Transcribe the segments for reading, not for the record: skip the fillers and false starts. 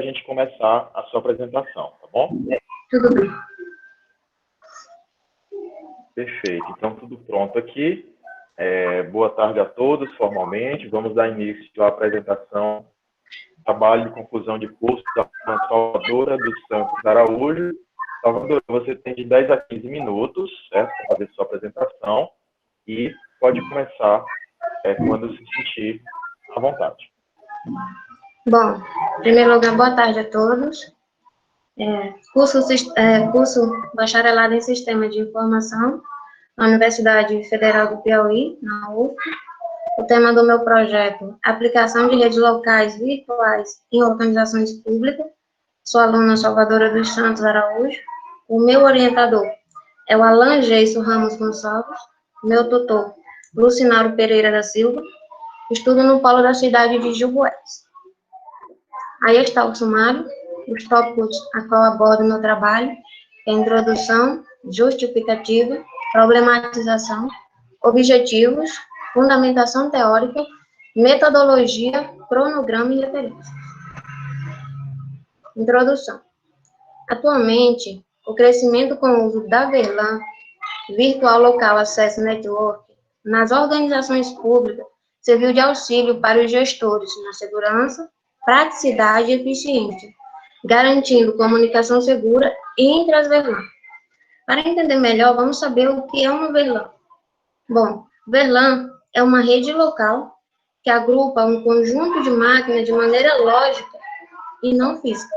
gente começar a sua apresentação, tá bom? Tudo bem. Perfeito. Então, tudo pronto aqui. Boa tarde a todos, formalmente. Vamos dar início à apresentação do trabalho de conclusão de curso da Salvadora dos Santos Araújo. Salvador, você tem de 10 a 15 minutos, certo, para fazer sua apresentação e pode começar quando se sentir à vontade. Bom, em primeiro lugar, boa tarde a todos. Curso Bacharelado em Sistema de Informação na Universidade Federal do Piauí, na UF. O tema do meu projeto, aplicação de redes locais virtuais em organizações públicas. Sou aluna Salvadora dos Santos Araújo. O meu orientador é o Alan Geiso Ramos Gonçalves. Meu tutor, Lucinaro Pereira da Silva. Estudo no polo da cidade de Jurués. Aí está o sumário, os tópicos a qual abordo meu trabalho, é introdução, justificativa, problematização, objetivos, fundamentação teórica, metodologia, cronograma e referência. Introdução. Atualmente, o crescimento com o uso da VLAN, Virtual Local Access Network, nas organizações públicas, serviu de auxílio para os gestores na segurança, praticidade e eficiência, garantindo comunicação segura entre as VLAN. Para entender melhor, vamos saber o que é uma VLAN. Bom, VLAN é uma rede local que agrupa um conjunto de máquinas de maneira lógica e não física.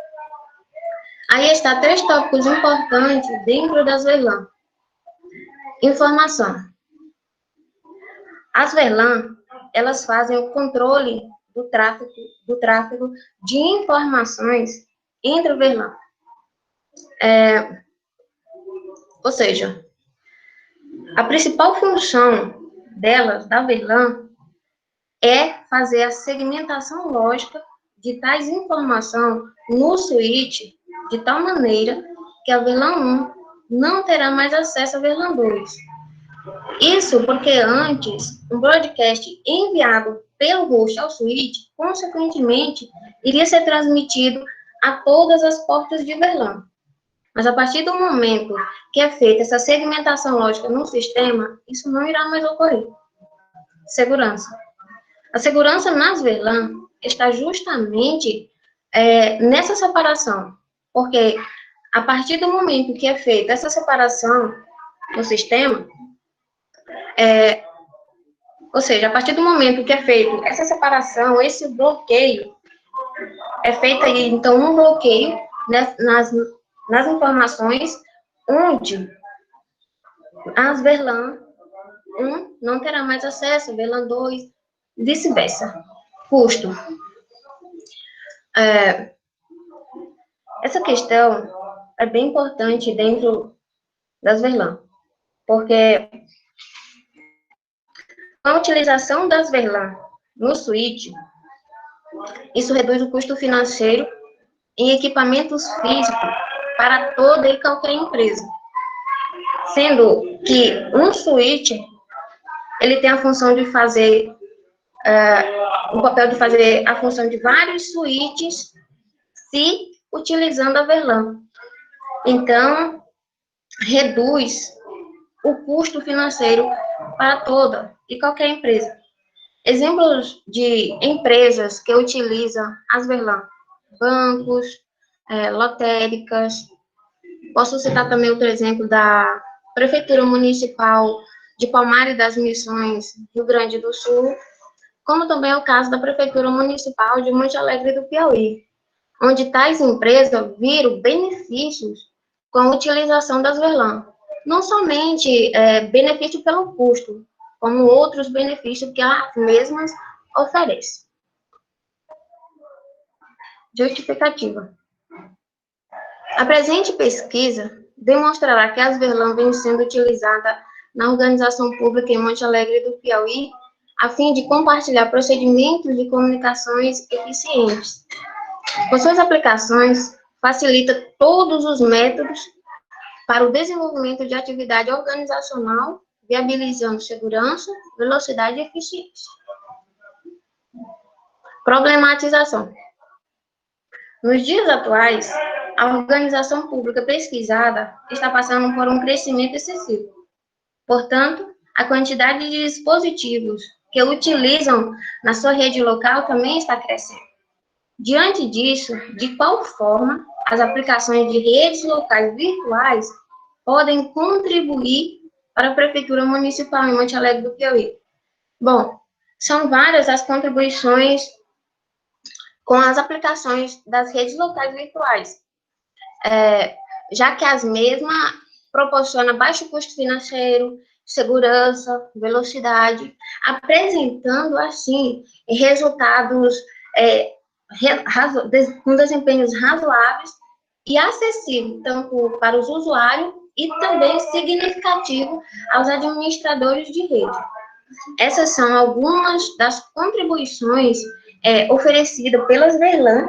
Aí está 3 tópicos importantes dentro das VLAN. Informação. As VLAN, elas fazem o controle do tráfego de informações entre o VLAN. Ou seja, a principal função delas, da VLAN, é fazer a segmentação lógica de tais informações no switch, de tal maneira que a VLAN 1 não terá mais acesso à VLAN 2. Isso porque antes, um broadcast enviado pelo host ao switch, consequentemente, iria ser transmitido a todas as portas de VLAN. Mas a partir do momento que é feita essa segmentação lógica no sistema, isso não irá mais ocorrer. Segurança. A segurança nas VLAN está justamente nessa separação, porque a partir do momento que é feita essa separação no sistema, ou seja, a partir do momento que é feito essa separação, esse bloqueio, é feito aí, então, um bloqueio, né, nas informações onde as VLAN 1 não terá mais acesso, VLAN 2, vice-versa. Custo. Essa questão é bem importante dentro das VLAN, porque com a utilização das VLAN no switch, isso reduz o custo financeiro em equipamentos físicos para toda e qualquer empresa. Sendo que um switch, ele tem a função de fazer, o papel de fazer a função de vários switches se utilizando a VLAN. Então, reduz o custo financeiro para toda e qualquer empresa. Exemplos de empresas que utilizam as VLAN: bancos, lotéricas. Posso citar também outro exemplo da Prefeitura Municipal de Palmares das Missões, Rio Grande do Sul, como também é o caso da Prefeitura Municipal de Monte Alegre do Piauí, onde tais empresas viram benefícios com a utilização das VLAN. Não somente benefício pelo custo, como outros benefícios que as mesmas oferecem. Justificativa. A presente pesquisa demonstrará que as VLAN vêm sendo utilizadas na organização pública em Monte Alegre do Piauí, a fim de compartilhar procedimentos de comunicações eficientes. Com suas aplicações, facilita todos os métodos para o desenvolvimento de atividade organizacional, viabilizando segurança, velocidade e eficiência. Problematização. Nos dias atuais, a organização pública pesquisada está passando por um crescimento excessivo. Portanto, a quantidade de dispositivos que utilizam na sua rede local também está crescendo. Diante disso, de qual forma as aplicações de redes locais virtuais podem contribuir para a Prefeitura Municipal em Monte Alegre do Piauí? Bom, são várias as contribuições com as aplicações das redes locais virtuais, já que as mesmas proporcionam baixo custo financeiro, segurança, velocidade, apresentando, assim, resultados com desempenhos razoáveis e acessíveis, tanto para os usuários e também significativo aos administradores de rede. Essas são algumas das contribuições oferecidas pelas VERLAN,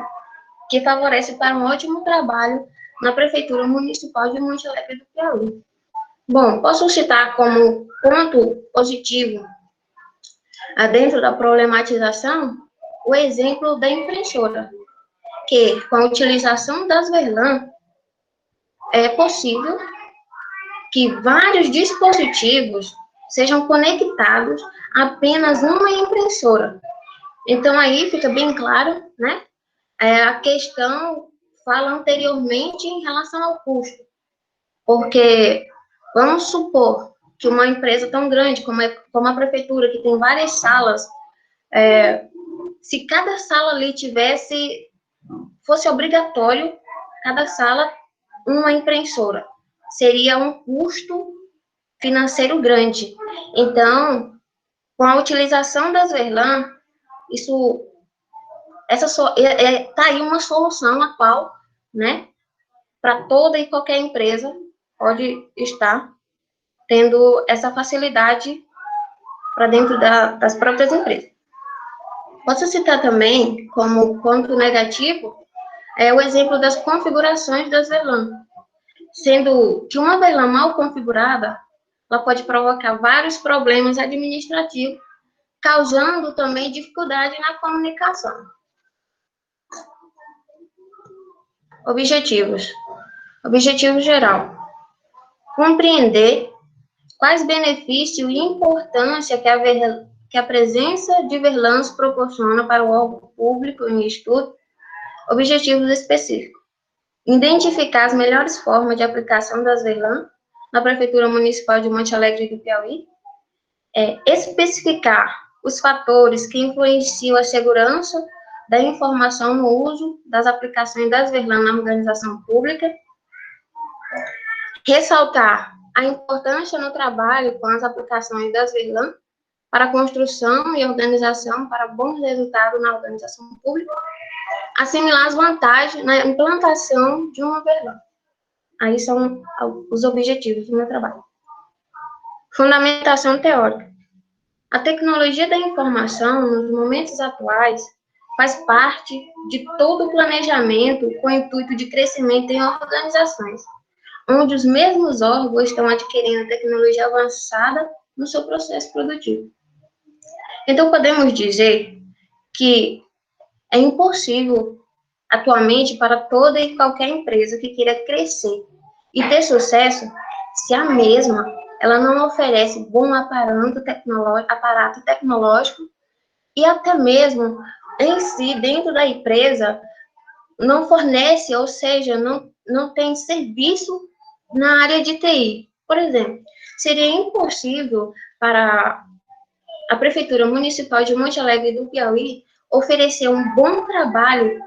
que favorecem para um ótimo trabalho na Prefeitura Municipal de Monte Alegre do Piauí. Bom, posso citar como ponto positivo, dentro da problematização, o exemplo da impressora, que, com a utilização das VERLAN, é possível que vários dispositivos sejam conectados a apenas uma impressora. Então, aí fica bem claro, né? A questão fala anteriormente em relação ao custo, porque vamos supor que uma empresa tão grande como a prefeitura, que tem várias salas, se cada sala ali fosse obrigatório, cada sala, uma impressora, seria um custo financeiro grande. Então, com a utilização das VERLAN, tá aí uma solução a qual, né, para toda e qualquer empresa pode estar tendo essa facilidade para dentro das próprias empresas. Posso citar também, como ponto negativo, o exemplo das configurações das VERLAN, sendo que uma VERLAN mal configurada, ela pode provocar vários problemas administrativos, causando também dificuldade na comunicação. Objetivos. Objetivo geral. Compreender quais benefícios e importância que a presença de VERLANs proporciona para o órgão público em estudo. Objetivos específicos. Identificar as melhores formas de aplicação das VERLAN na Prefeitura Municipal de Monte Alegre do Piauí. Especificar os fatores que influenciam a segurança da informação no uso das aplicações das VERLAN na organização pública. Ressaltar a importância no trabalho com as aplicações das VERLAN para a construção e organização para bons resultados na organização pública. Assimilar as vantagens na implantação de uma VERLAN. Aí são os objetivos do meu trabalho. Fundamentação teórica. A tecnologia da informação, nos momentos atuais, faz parte de todo o planejamento com o intuito de crescimento em organizações, onde os mesmos órgãos estão adquirindo tecnologia avançada no seu processo produtivo. Então, podemos dizer que é impossível, atualmente, para toda e qualquer empresa que queira crescer e ter sucesso, se a mesma ela não oferece bom aparato tecnológico e até mesmo em si, dentro da empresa, não fornece, ou seja, não tem serviço na área de TI. Por exemplo, seria impossível para a Prefeitura Municipal de Monte Alegre do Piauí oferecer um bom trabalho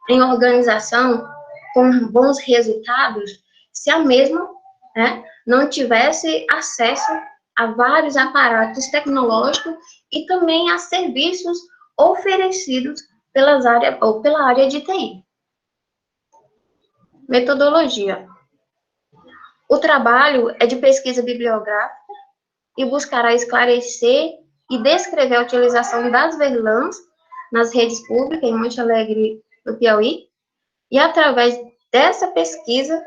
em organização, com bons resultados, se a mesma, né, não tivesse acesso a vários aparatos tecnológicos e também a serviços oferecidos pela área de TI. Metodologia. O trabalho é de pesquisa bibliográfica e buscará esclarecer e descrever a utilização das VERLANs nas redes públicas em Monte Alegre do Piauí e, através dessa pesquisa,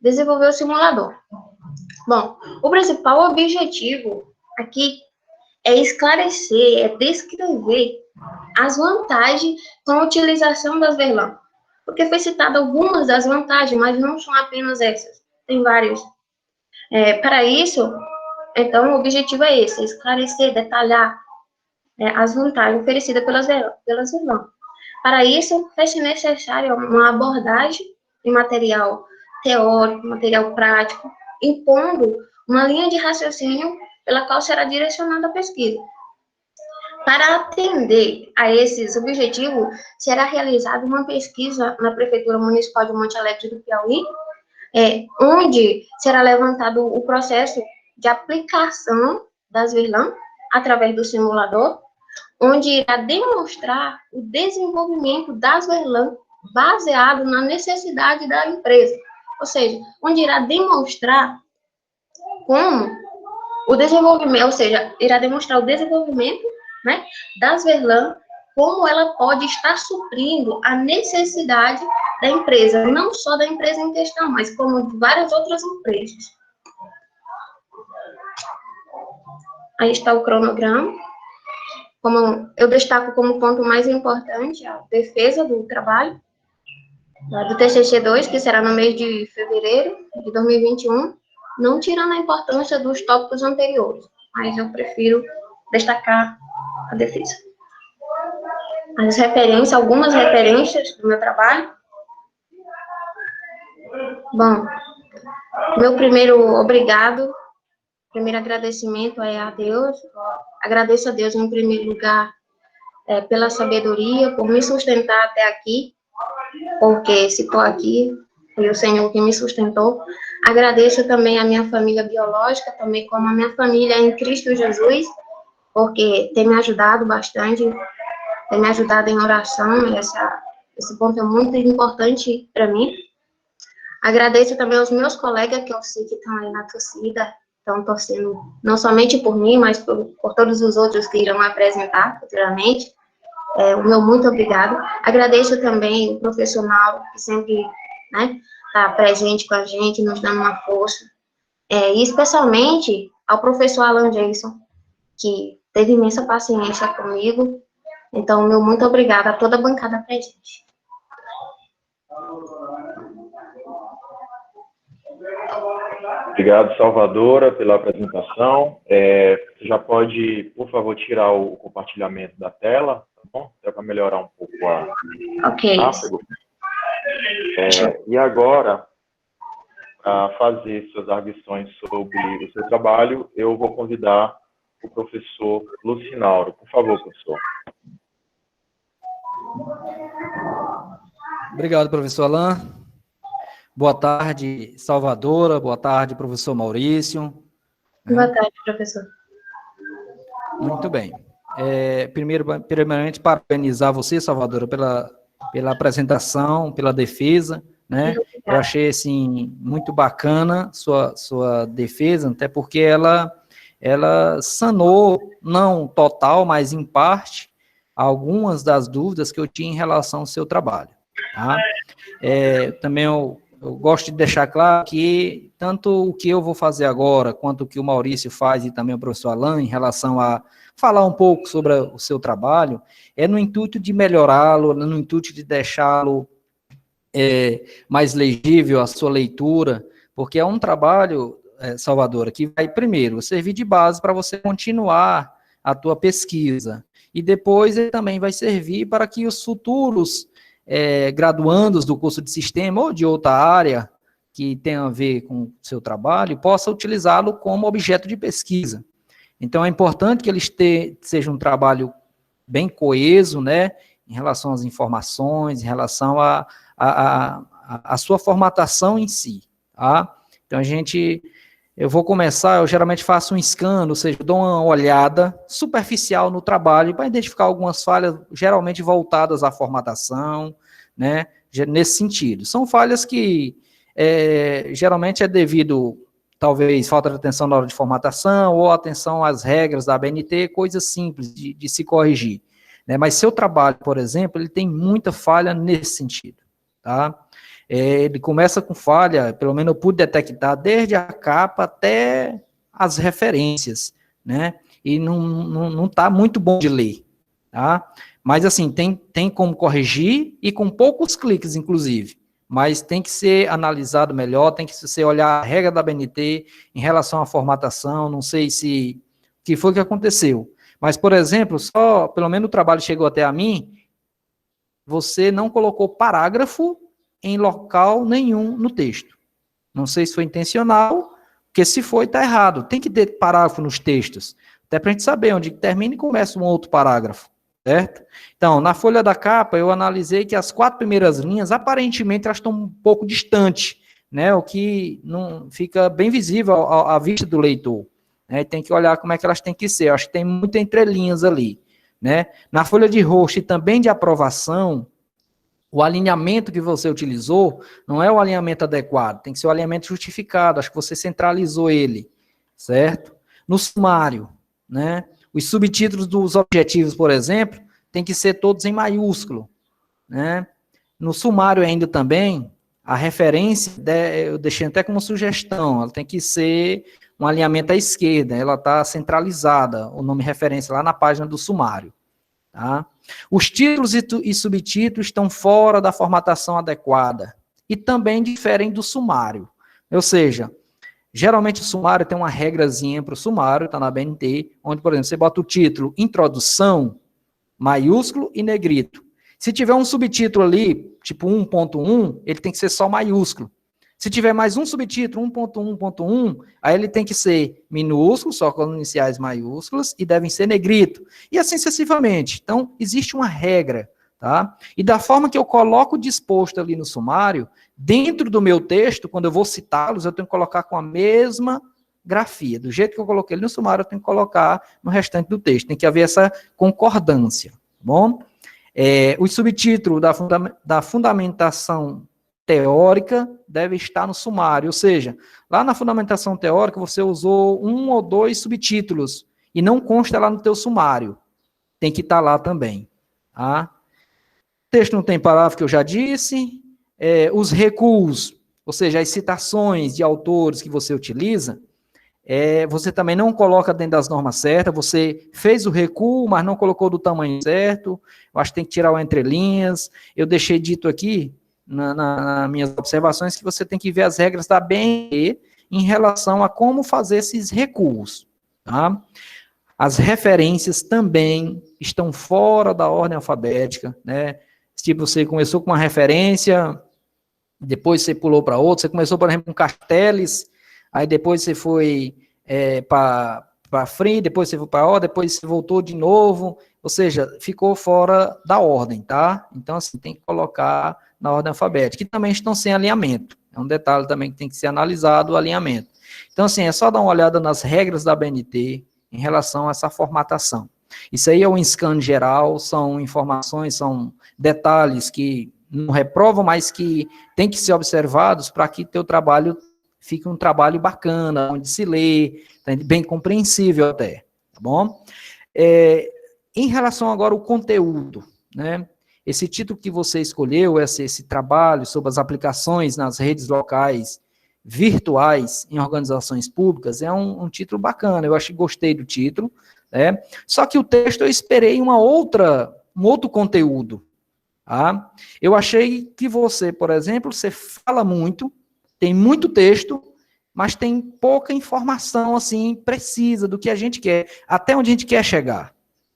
desenvolver o simulador. Bom, o principal objetivo aqui é esclarecer, é descrever as vantagens com a utilização das VERLAN. porque foi citado algumas das vantagens, mas não são apenas essas, tem várias. Para isso, então, o objetivo é esse, esclarecer, detalhar as vantagens oferecidas pelas vilãs. Para isso, faz-se necessário uma abordagem de material teórico, material prático, impondo uma linha de raciocínio pela qual será direcionada a pesquisa. Para atender a esses objetivos, será realizada uma pesquisa na Prefeitura Municipal de Monte Alegre do Piauí, onde será levantado o processo de aplicação das VLAN através do simulador, onde irá demonstrar o desenvolvimento das VLAN baseado na necessidade da empresa. Ou seja, onde irá demonstrar como o desenvolvimento, ou seja, irá demonstrar o desenvolvimento, né, das VLAN, como ela pode estar suprindo a necessidade da empresa, não só da empresa em questão, mas como de várias outras empresas. Aí está o cronograma. Como eu destaco como ponto mais importante a defesa do trabalho, do TCC2, que será no mês de fevereiro de 2021, não tirando a importância dos tópicos anteriores, mas eu prefiro destacar a defesa. Algumas referências do meu trabalho. Bom, meu primeiro agradecimento é a Deus. Agradeço a Deus, em primeiro lugar, pela sabedoria, por me sustentar até aqui, porque se estou aqui, foi o Senhor que me sustentou. Agradeço também a minha família biológica, também como a minha família em Cristo Jesus, porque tem me ajudado bastante, tem me ajudado em oração, esse ponto é muito importante para mim. Agradeço também aos meus colegas, que eu sei que estão aí na torcida, estão torcendo não somente por mim, mas por todos os outros que irão apresentar futuramente. O meu muito obrigado. Agradeço também o professor Mauro, que sempre está presente com a gente, nos dando uma força. E especialmente ao professor Alan Jason, que teve imensa paciência comigo. Então, meu muito obrigado a toda a bancada presente. Obrigado, Salvadora, pela apresentação. Você já pode, por favor, tirar o compartilhamento da tela, tá bom? Até para melhorar um pouco a tráfego. E agora, para fazer suas arguições sobre o seu trabalho, eu vou convidar o professor Lucinauro. Por favor, professor. Obrigado, professor Alan. Boa tarde, Salvadora. Boa tarde, professor Maurício. Boa tarde, professor. Muito bem. Primeiramente, parabenizar você, Salvadora, pela apresentação, pela defesa, né? Eu achei, assim, muito bacana sua defesa, até porque ela sanou, não total, mas em parte, algumas das dúvidas que eu tinha em relação ao seu trabalho, tá? Também eu gosto de deixar claro que tanto o que eu vou fazer agora, quanto o que o Maurício faz e também o professor Alan, em relação a falar um pouco sobre o seu trabalho, é no intuito de melhorá-lo, no intuito de deixá-lo mais legível a sua leitura, porque é um trabalho, Salvador, que vai primeiro servir de base para você continuar a tua pesquisa, e depois ele também vai servir para que os futuros graduandos do curso de sistema ou de outra área que tenha a ver com o seu trabalho, possa utilizá-lo como objeto de pesquisa. Então, é importante que eles seja um trabalho bem coeso, né, em relação às informações, em relação à sua formatação em si, tá? Então, eu vou começar, eu geralmente faço um scan, ou seja, dou uma olhada superficial no trabalho para identificar algumas falhas, geralmente voltadas à formatação, né, nesse sentido. São falhas que geralmente é devido, talvez, falta de atenção na hora de formatação ou atenção às regras da ABNT, coisas simples de se corrigir, né? Mas seu trabalho, por exemplo, ele tem muita falha nesse sentido, tá? Ele começa com falha, pelo menos eu pude detectar, desde a capa até as referências, né? E não está muito bom de ler, tá? Mas, assim, tem como corrigir e com poucos cliques, inclusive. Mas tem que ser analisado melhor, tem que ser olhar a regra da BNT em relação à formatação, não sei se o que foi que aconteceu. Mas, por exemplo, só, pelo menos o trabalho chegou até a mim, você não colocou parágrafo em local nenhum no texto. Não sei se foi intencional, porque se foi, está errado. Tem que ter parágrafo nos textos, até para a gente saber onde termina e começa um outro parágrafo, certo? Então, na folha da capa, eu analisei que as 4 primeiras linhas, aparentemente, elas estão um pouco distantes, né? O que não fica bem visível à vista do leitor. Né? Tem que olhar como é que elas têm que ser. Eu acho que tem muitas entrelinhas ali. Né? Na folha de rosto e também de aprovação, o alinhamento que você utilizou não é o alinhamento adequado, tem que ser o alinhamento justificado, acho que você centralizou ele, certo? No sumário, né? Os subtítulos dos objetivos, por exemplo, tem que ser todos em maiúsculo, né? No sumário ainda também, a referência, eu deixei até como sugestão, ela tem que ser um alinhamento à esquerda, ela está centralizada, o nome referência lá na página do sumário. Tá? Os títulos e subtítulos estão fora da formatação adequada e também diferem do sumário. Ou seja, geralmente o sumário tem uma regrazinha para o sumário, está na BNT, onde, por exemplo, você bota o título Introdução, maiúsculo e negrito. Se tiver um subtítulo ali, tipo 1.1, ele tem que ser só maiúsculo. Se tiver mais um subtítulo, 1.1.1, aí ele tem que ser minúsculo, só com iniciais maiúsculas, e devem ser negrito. E assim sucessivamente. Então, existe uma regra, tá? E da forma que eu coloco disposto ali no sumário, dentro do meu texto, quando eu vou citá-los, eu tenho que colocar com a mesma grafia. Do jeito que eu coloquei ele no sumário, eu tenho que colocar no restante do texto. Tem que haver essa concordância, tá bom? O subtítulo da fundamentação teórica deve estar no sumário, ou seja, lá na fundamentação teórica você usou 1 ou 2 subtítulos e não consta lá no teu sumário, tem que estar lá também. Tá? O texto não tem parágrafo, que eu já disse, os recuos, ou seja, as citações de autores que você utiliza, você também não coloca dentro das normas certas, você fez o recuo, mas não colocou do tamanho certo, eu acho que tem que tirar o entrelinhas, eu deixei dito aqui, nas minhas observações, que você tem que ver as regras da BNT em relação a como fazer esses recuos. Tá? As referências também estão fora da ordem alfabética. Né? Tipo, você começou com uma referência, depois você pulou para outra, você começou, por exemplo, com Castells, aí depois você foi para free, depois você foi para O, depois você voltou de novo, ou seja, ficou fora da ordem, tá? Então, assim, tem que colocar na ordem alfabética, que também estão sem alinhamento. É um detalhe também que tem que ser analisado, o alinhamento. Então, assim, é só dar uma olhada nas regras da BNT em relação a essa formatação. Isso aí é um scan geral, são informações, são detalhes que não reprovam, mas que tem que ser observados para que teu trabalho fique um trabalho bacana, onde se lê, bem compreensível até, tá bom? Em relação agora ao conteúdo, né? Esse título que você escolheu, esse trabalho sobre as aplicações nas redes locais virtuais em organizações públicas, é um título bacana, eu acho que gostei do título, né? Só que o texto eu esperei um outro conteúdo, tá? Eu achei que você, por exemplo, você fala muito, tem muito texto, mas tem pouca informação, assim, precisa do que a gente quer, até onde a gente quer chegar.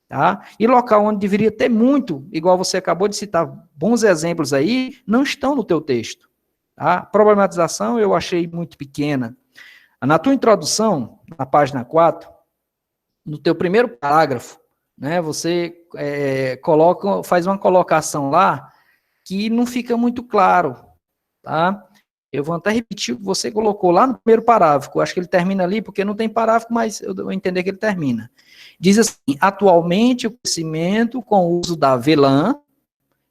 Tá? E local onde deveria ter muito, igual você acabou de citar, bons exemplos aí, não estão no teu texto. Tá? A problematização eu achei muito pequena. Na tua introdução, na página 4, no teu primeiro parágrafo, né, você faz uma colocação lá que não fica muito claro. Tá? Eu vou até repetir o que você colocou lá no primeiro parágrafo. Eu acho que ele termina ali, porque não tem parágrafo, mas eu vou entender que ele termina. Diz assim, atualmente o conhecimento com o uso da VLAN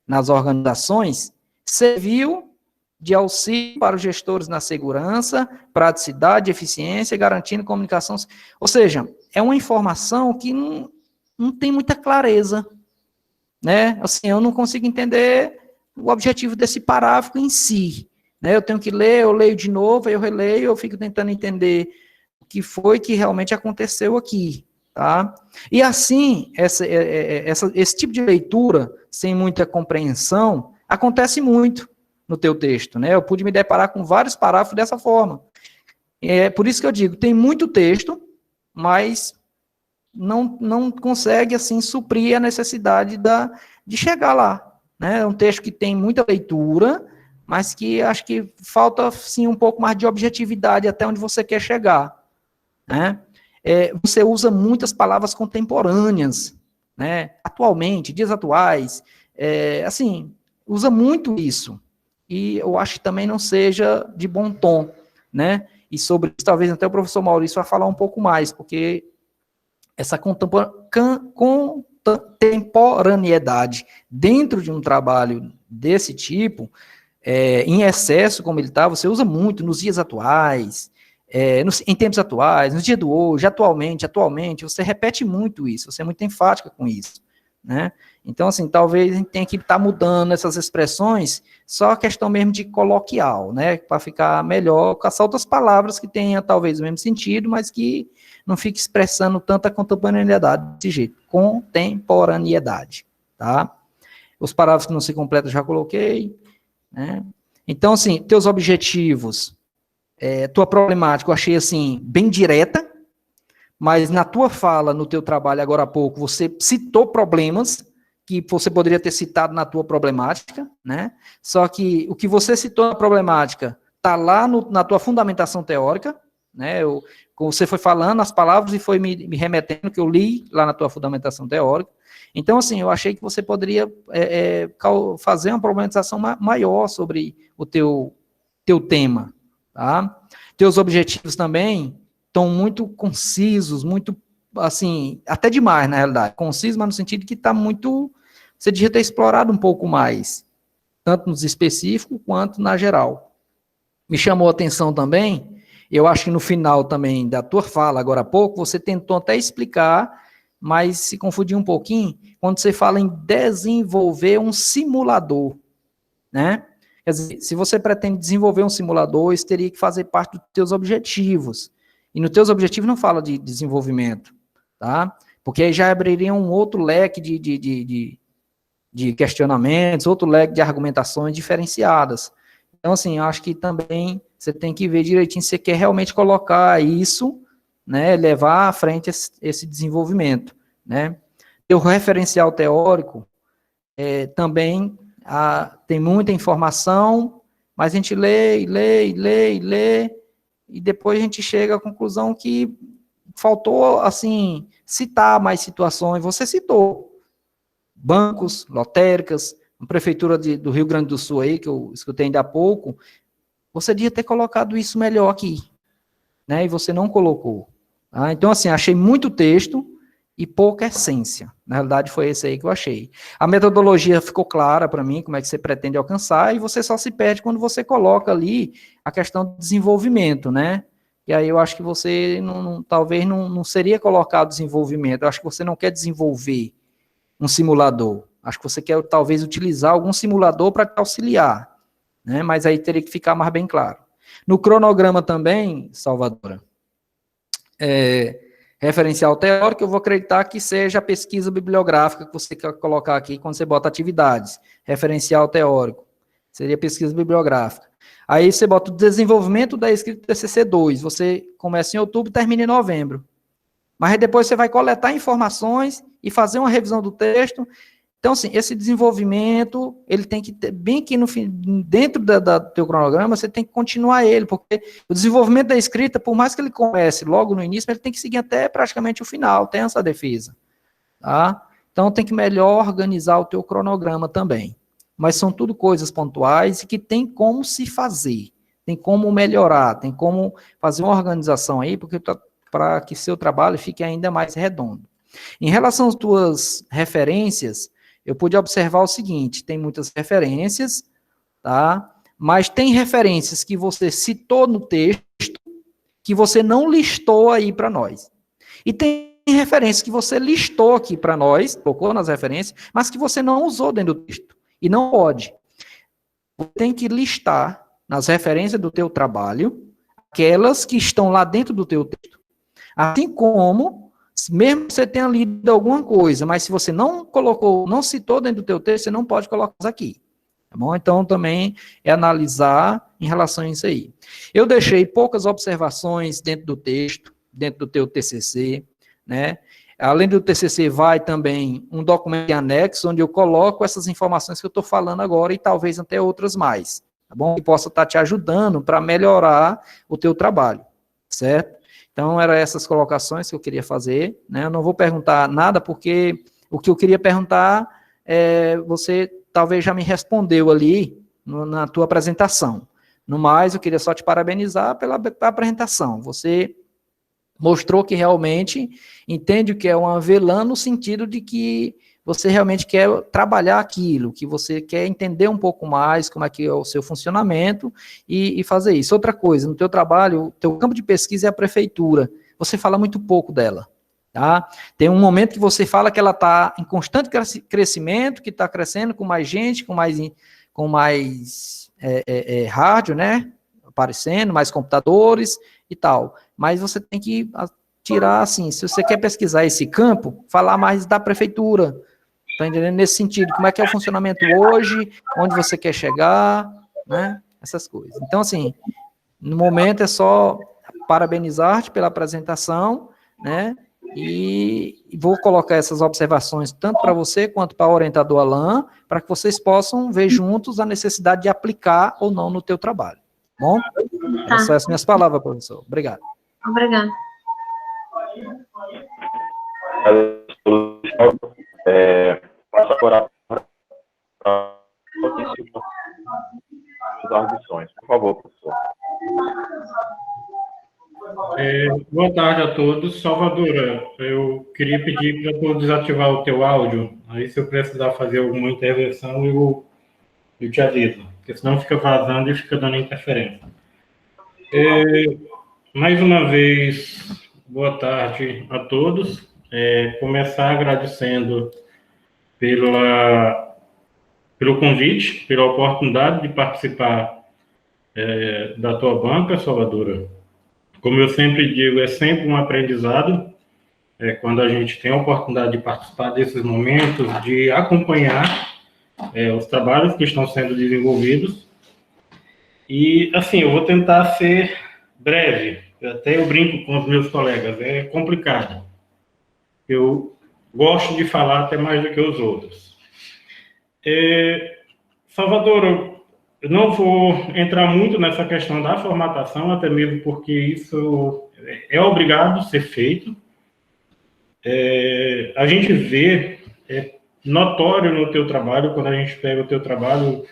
nas organizações serviu de auxílio para os gestores na segurança, praticidade, eficiência, garantindo comunicação. Ou seja, é uma informação que não tem muita clareza. Né? Assim, eu não consigo entender o objetivo desse parágrafo em si. Né? Eu tenho que ler, eu leio de novo, eu releio, eu fico tentando entender o que foi que realmente aconteceu aqui. tá? E assim, esse tipo de leitura, sem muita compreensão, acontece muito no teu texto, né? Eu pude me deparar com vários parágrafos dessa forma. É por isso que eu digo, tem muito texto, mas não consegue, assim, suprir a necessidade de chegar lá, né? É um texto que tem muita leitura, mas que acho que falta, sim, um pouco mais de objetividade até onde você quer chegar, né? Você usa muitas palavras contemporâneas, né? Atualmente, dias atuais, assim, usa muito isso. E eu acho que também não seja de bom tom, né? E sobre isso, talvez até o professor Maurício vai falar um pouco mais, porque essa contemporaneidade dentro de um trabalho desse tipo, em excesso, como ele está, você usa muito nos dias atuais, em tempos atuais, no dia do hoje, atualmente, você repete muito isso, você é muito enfática com isso, né? Então, assim, talvez a gente tenha que estar mudando essas expressões, só a questão mesmo de coloquial, né? Para ficar melhor, com as outras palavras que tenham talvez o mesmo sentido, mas que não fique expressando tanta contemporaneidade desse jeito. Contemporaneidade, tá? Os parágrafos que não se completam já coloquei, né? Então, assim, teus objetivos, tua problemática, eu achei, assim, bem direta, mas na tua fala, no teu trabalho agora há pouco, você citou problemas que você poderia ter citado na tua problemática, né? Só que o que você citou na problemática está lá na tua fundamentação teórica, né? Como você foi falando as palavras e foi me remetendo, que eu li lá na tua fundamentação teórica. Então, assim, eu achei que você poderia fazer uma problematização maior sobre o teu tema, tá? Teus objetivos também estão muito concisos, muito, assim, até demais, na realidade. Conciso, mas no sentido que está muito... Você devia ter explorado um pouco mais, tanto nos específicos quanto na geral. Me chamou a atenção também, eu acho que no final também da tua fala, agora há pouco, você tentou até explicar, mas se confundiu um pouquinho, quando você fala em desenvolver um simulador, né? Quer dizer, se você pretende desenvolver um simulador, isso teria que fazer parte dos teus objetivos. E nos teus objetivos não fala de desenvolvimento, tá? Porque aí já abriria um outro leque de questionamentos, outro leque de argumentações diferenciadas. Então, assim, eu acho que também você tem que ver direitinho se você quer realmente colocar isso, né, levar à frente esse desenvolvimento, né. O referencial teórico também tem muita informação, mas a gente lê, e depois a gente chega à conclusão que faltou, assim, citar mais situações. Você citou bancos, lotéricas, a prefeitura do Rio Grande do Sul aí, que eu escutei ainda há pouco, você devia ter colocado isso melhor aqui, né, e você não colocou. Tá? Então, assim, achei muito texto e pouca essência. Na realidade, foi esse aí que eu achei. A metodologia ficou clara para mim, como é que você pretende alcançar, e você só se perde quando você coloca ali a questão do desenvolvimento, né? E aí eu acho que você talvez não seria colocar o desenvolvimento, eu acho que você não quer desenvolver um simulador. Acho que você quer, talvez, utilizar algum simulador para te auxiliar, né? Mas aí teria que ficar mais bem claro. No cronograma também, Salvadora, referencial teórico, eu vou acreditar que seja a pesquisa bibliográfica que você quer colocar aqui quando você bota atividades. Referencial teórico, seria pesquisa bibliográfica. Aí você bota o desenvolvimento da escrita TCC2, você começa em outubro e termina em novembro. Mas aí depois você vai coletar informações e fazer uma revisão do texto. Então, assim, esse desenvolvimento, ele tem que ter, bem aqui dentro do teu cronograma, você tem que continuar ele, porque o desenvolvimento da escrita, por mais que ele comece logo no início, ele tem que seguir até praticamente o final, tem essa defesa, tá? Então, tem que melhor organizar o teu cronograma também. Mas são tudo coisas pontuais e que tem como se fazer, tem como melhorar, tem como fazer uma organização aí, porque para que seu trabalho fique ainda mais redondo. Em relação às tuas referências, eu pude observar o seguinte, tem muitas referências, tá? Mas tem referências que você citou no texto, que você não listou aí para nós. E tem referências que você listou aqui para nós, colocou nas referências, mas que você não usou dentro do texto. E não pode. Você tem que listar nas referências do teu trabalho, aquelas que estão lá dentro do teu texto. Assim como mesmo que você tenha lido alguma coisa, mas se você não colocou, não citou dentro do teu texto, você não pode colocar aqui. Tá bom? Então, também é analisar em relação a isso aí. Eu deixei poucas observações dentro do texto, dentro do teu TCC, né? Além do TCC, vai também um documento em anexo, onde eu coloco essas informações que eu estou falando agora e talvez até outras mais, tá bom? Que possa estar te ajudando para melhorar o teu trabalho, certo? Então, eram essas colocações que eu queria fazer, né? Eu não vou perguntar nada, porque o que eu queria perguntar, você talvez já me respondeu ali na tua apresentação. No mais, eu queria só te parabenizar pela apresentação. Você mostrou que realmente entende o que é uma avelã no sentido de que você realmente quer trabalhar aquilo, que você quer entender um pouco mais como é que é o seu funcionamento e fazer isso. Outra coisa, no teu trabalho, o teu campo de pesquisa é a prefeitura. Você fala muito pouco dela, tá? Tem um momento que você fala que ela está em constante crescimento, que está crescendo com mais gente, com mais rádio, né? Aparecendo, mais computadores e tal. Mas você tem que tirar, assim, se você quer pesquisar esse campo, falar mais da prefeitura, tá entendendo? Nesse sentido, como é que é o funcionamento hoje, onde você quer chegar, né? Essas coisas. Então, assim, no momento é só parabenizar-te pela apresentação, né? E vou colocar essas observações tanto para você quanto para o orientador Alain, para que vocês possam ver juntos a necessidade de aplicar ou não no teu trabalho. Bom? Tá. São essas minhas palavras, professor. Obrigado. Obrigada. Passo agora para as arguições. Por favor, professor. Boa tarde a todos. Salvadora, eu queria pedir para tu desativar o teu áudio. Aí, se eu precisar fazer alguma intervenção, eu te aviso. Porque senão fica vazando e fica dando interferência. Mais uma vez, boa tarde a todos. Começar agradecendo pelo convite, pela oportunidade de participar da tua banca, Salvadora. Como eu sempre digo, é sempre um aprendizado quando a gente tem a oportunidade de participar desses momentos, de acompanhar os trabalhos que estão sendo desenvolvidos. E, assim, eu vou tentar ser breve. Até eu brinco com os meus colegas, é complicado. Eu gosto de falar até mais do que os outros. Salvador, eu não vou entrar muito nessa questão da formatação, até mesmo porque isso é obrigado a ser feito. A gente vê, notório no teu trabalho, quando a gente pega o teu trabalho,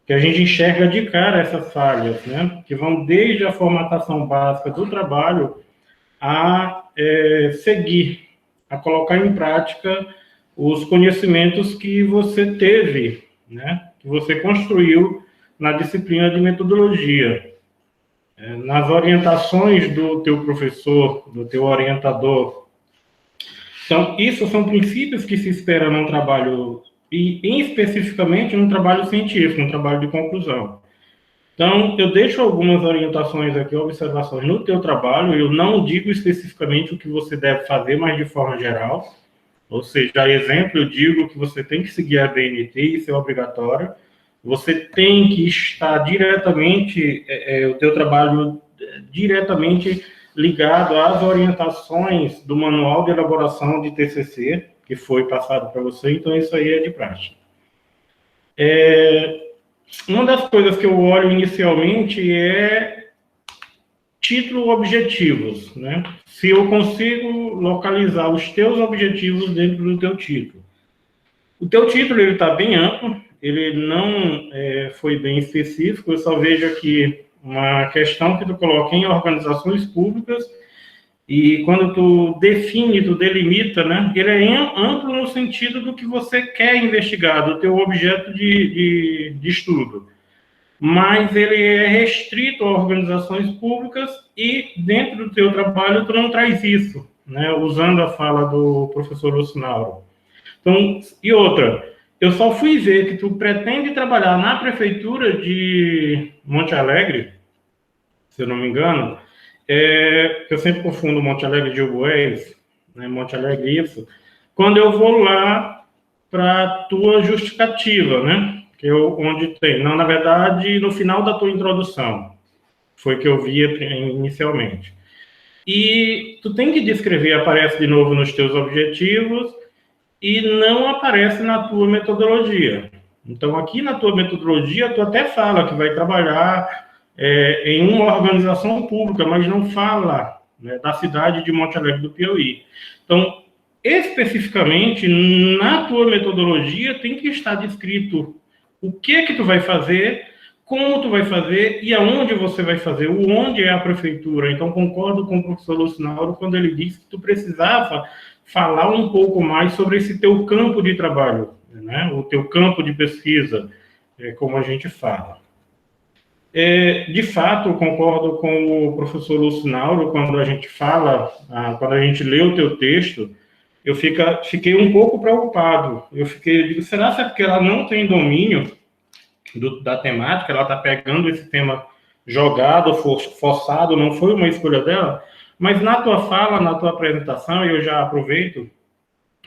que a gente enxerga de cara essas falhas, né? Que vão desde a formatação básica do trabalho a seguir, a colocar em prática os conhecimentos que você teve, né? Que você construiu na disciplina de metodologia. Nas orientações do teu professor, do teu orientador. Então, isso são princípios que se espera num trabalho, e especificamente num trabalho científico, num trabalho de conclusão. Então, eu deixo algumas orientações aqui, observações no teu trabalho. Eu não digo especificamente o que você deve fazer, mas de forma geral. Ou seja, exemplo, eu digo que você tem que seguir a BNT, isso é obrigatório. Você tem que estar diretamente, o teu trabalho diretamente ligado às orientações do manual de elaboração de TCC, que foi passado para você, então isso aí é de prática. Uma das coisas que eu olho inicialmente é título objetivos, né? Se eu consigo localizar os teus objetivos dentro do teu título. O teu título está bem amplo, ele não foi bem específico, eu só vejo aqui uma questão que tu coloca em organizações públicas, e quando tu define, tu delimita, né, ele é amplo no sentido do que você quer investigar, do teu objeto de estudo. Mas ele é restrito a organizações públicas e dentro do teu trabalho tu não traz isso, né, usando a fala do professor Lucinauro. Então, e outra, eu só fui ver que tu pretende trabalhar na prefeitura de Monte Alegre, se eu não me engano, eu sempre confundo Monte Alegre de Oboés, né, Monte Alegre, isso, quando eu vou lá para a tua justificativa, né, que eu, onde tem, não, na verdade, no final da tua introdução, foi que eu via inicialmente. E tu tem que descrever, aparece de novo nos teus objetivos e não aparece na tua metodologia. Então, aqui na tua metodologia, tu até fala que vai trabalhar em uma organização pública, mas não fala, né, da cidade de Monte Alegre do Piauí. Então, especificamente, na tua metodologia, tem que estar descrito o que tu vai fazer, como tu vai fazer e aonde você vai fazer, o onde é a prefeitura. Então, concordo com o professor Lucinauro quando ele disse que tu precisava falar um pouco mais sobre esse teu campo de trabalho, né? O teu campo de pesquisa, como a gente fala. De fato, concordo com o professor Lucinauro quando a gente fala, quando a gente lê o teu texto, eu fiquei um pouco preocupado. Eu digo, será que é porque ela não tem domínio da temática, ela está pegando esse tema jogado, forçado, não foi uma escolha dela? Mas na tua fala, na tua apresentação, eu já aproveito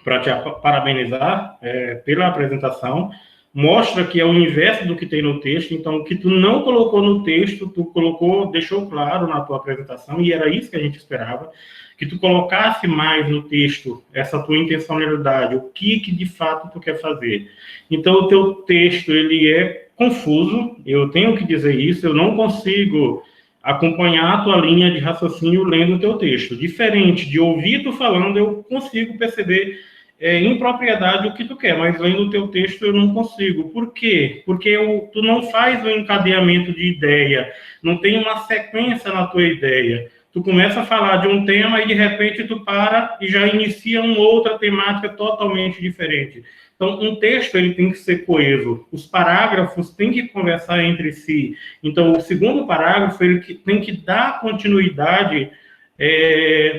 para te parabenizar pela apresentação, mostra que é o inverso do que tem no texto, então o que tu não colocou no texto, tu deixou claro na tua apresentação, e era isso que a gente esperava, que tu colocasse mais no texto essa tua intencionalidade, o que de fato tu quer fazer. Então o teu texto, ele é confuso, eu tenho que dizer isso, eu não consigo acompanhar a tua linha de raciocínio lendo o teu texto. Diferente de ouvir tu falando, eu consigo perceber em propriedade o que tu quer, mas lendo o teu texto eu não consigo. Por quê? Porque tu não faz um encadeamento de ideia, não tem uma sequência na tua ideia. Tu começa a falar de um tema e, de repente, tu para e já inicia uma outra temática totalmente diferente. Então, um texto ele tem que ser coeso. Os parágrafos têm que conversar entre si. Então, o segundo parágrafo ele tem que dar continuidade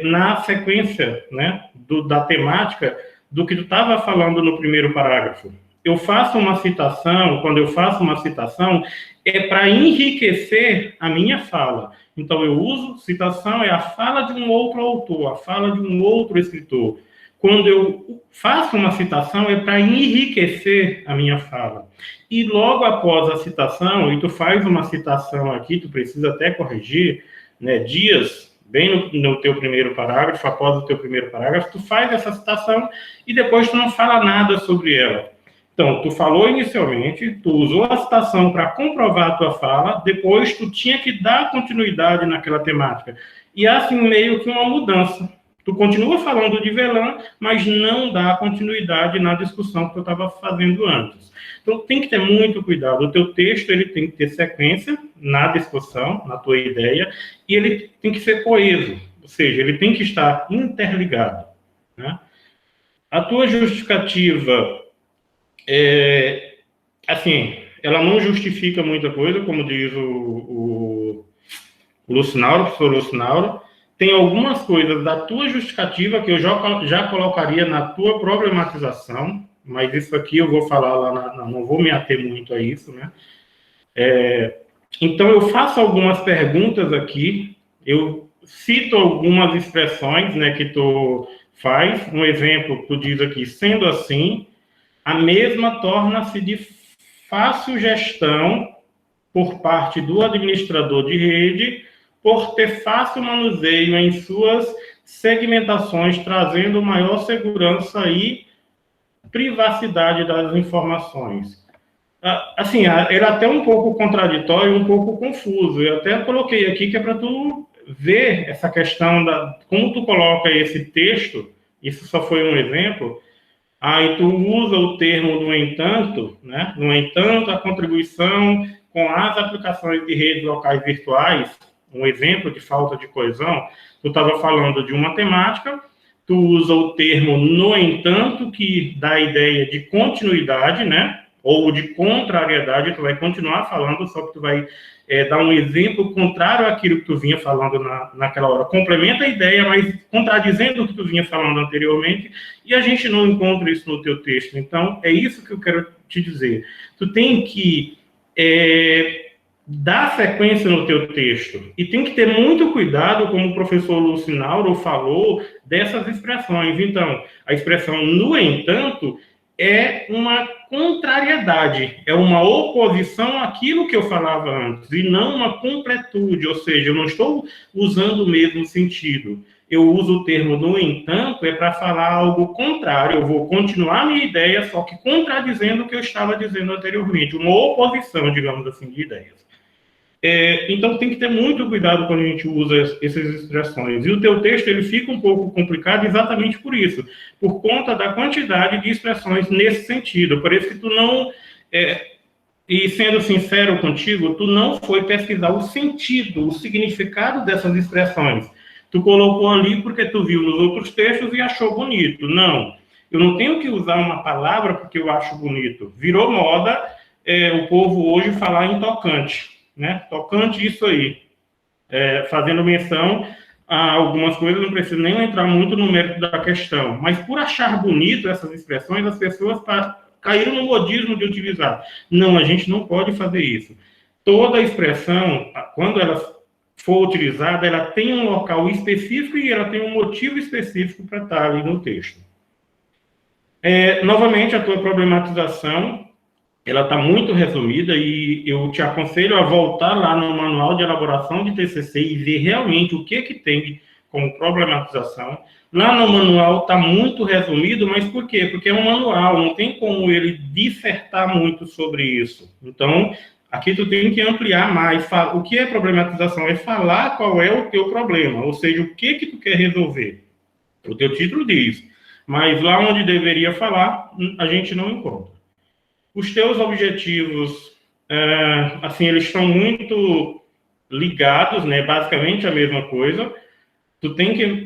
na sequência, né, da temática do que tu estava falando no primeiro parágrafo. Eu faço uma citação, quando eu faço uma citação, é para enriquecer a minha fala. Então, eu uso citação, é a fala de um outro autor, a fala de um outro escritor. Quando eu faço uma citação, é para enriquecer a minha fala. E logo após a citação, e tu faz uma citação aqui, tu precisa até corrigir, né, dias, bem no teu primeiro parágrafo, após o teu primeiro parágrafo, tu faz essa citação e depois tu não fala nada sobre ela. Então, tu falou inicialmente, tu usou a citação para comprovar a tua fala, depois tu tinha que dar continuidade naquela temática. E assim, meio que uma mudança. Tu continua falando de Velan, mas não dá continuidade na discussão que tu estava fazendo antes. Então, tem que ter muito cuidado. O teu texto ele tem que ter sequência na discussão, na tua ideia, e ele tem que ser coeso, ou seja, ele tem que estar interligado, né? A tua justificativa, assim, ela não justifica muita coisa, como diz o Lucinauro, o professor Lucinauro. Tem algumas coisas da tua justificativa que eu já colocaria na tua problematização, mas isso aqui eu vou falar lá, não vou me ater muito a isso, né? Então, eu faço algumas perguntas aqui, eu cito algumas expressões, né, que tu faz. Um exemplo, tu diz aqui, sendo assim, a mesma torna-se de fácil gestão por parte do administrador de rede, por ter fácil manuseio em suas segmentações, trazendo maior segurança e privacidade das informações. Assim, ele é até um pouco contraditório, um pouco confuso. Eu até coloquei aqui que é para tu ver essa questão como tu coloca esse texto, isso só foi um exemplo, aí tu usa o termo no entanto, né? No entanto, a contribuição com as aplicações de redes locais virtuais, um exemplo de falta de coesão, tu estava falando de uma temática, tu usa o termo no entanto, que dá a ideia de continuidade, né? Ou de contrariedade, tu vai continuar falando, só que tu vai dar um exemplo contrário àquilo que tu vinha falando naquela hora. Complementa a ideia, mas contradizendo o que tu vinha falando anteriormente, e a gente não encontra isso no teu texto. Então, é isso que eu quero te dizer. Tu tem que dá sequência no teu texto. E tem que ter muito cuidado, como o professor Lucinauro falou, dessas expressões. Então, a expressão no entanto é uma contrariedade, é uma oposição àquilo que eu falava antes, e não uma completude, ou seja, eu não estou usando o mesmo sentido. Eu uso o termo no entanto, é para falar algo contrário, eu vou continuar minha ideia, só que contradizendo o que eu estava dizendo anteriormente, uma oposição, digamos assim, de ideias. Então, tem que ter muito cuidado quando a gente usa essas expressões. E o teu texto, ele fica um pouco complicado exatamente por isso, por conta da quantidade de expressões nesse sentido. Parece que tu não... e sendo sincero contigo, tu não foi pesquisar o sentido, o significado dessas expressões. Tu colocou ali porque tu viu nos outros textos e achou bonito. Não, eu não tenho que usar uma palavra porque eu acho bonito. Virou moda o povo hoje falar em tocante, né? Tocante isso aí. Fazendo menção a algumas coisas, não preciso nem entrar muito no mérito da questão. Mas por achar bonito essas expressões, as pessoas caíram no modismo de utilizar. Não, a gente não pode fazer isso. Toda expressão, quando ela for utilizada, ela tem um local específico e ela tem um motivo específico para estar ali no texto. Novamente, a tua problematização, ela está muito resumida e eu te aconselho a voltar lá no manual de elaboração de TCC e ver realmente o que tem como problematização. Lá no manual está muito resumido, mas por quê? Porque é um manual, não tem como ele dissertar muito sobre isso. Então, aqui tu tem que ampliar mais. O que é problematização? É falar qual é o teu problema, ou seja, o que tu quer resolver. O teu título diz, mas lá onde deveria falar, a gente não encontra. Os teus objetivos, assim, eles estão muito ligados, né? Basicamente a mesma coisa. Tu tem que...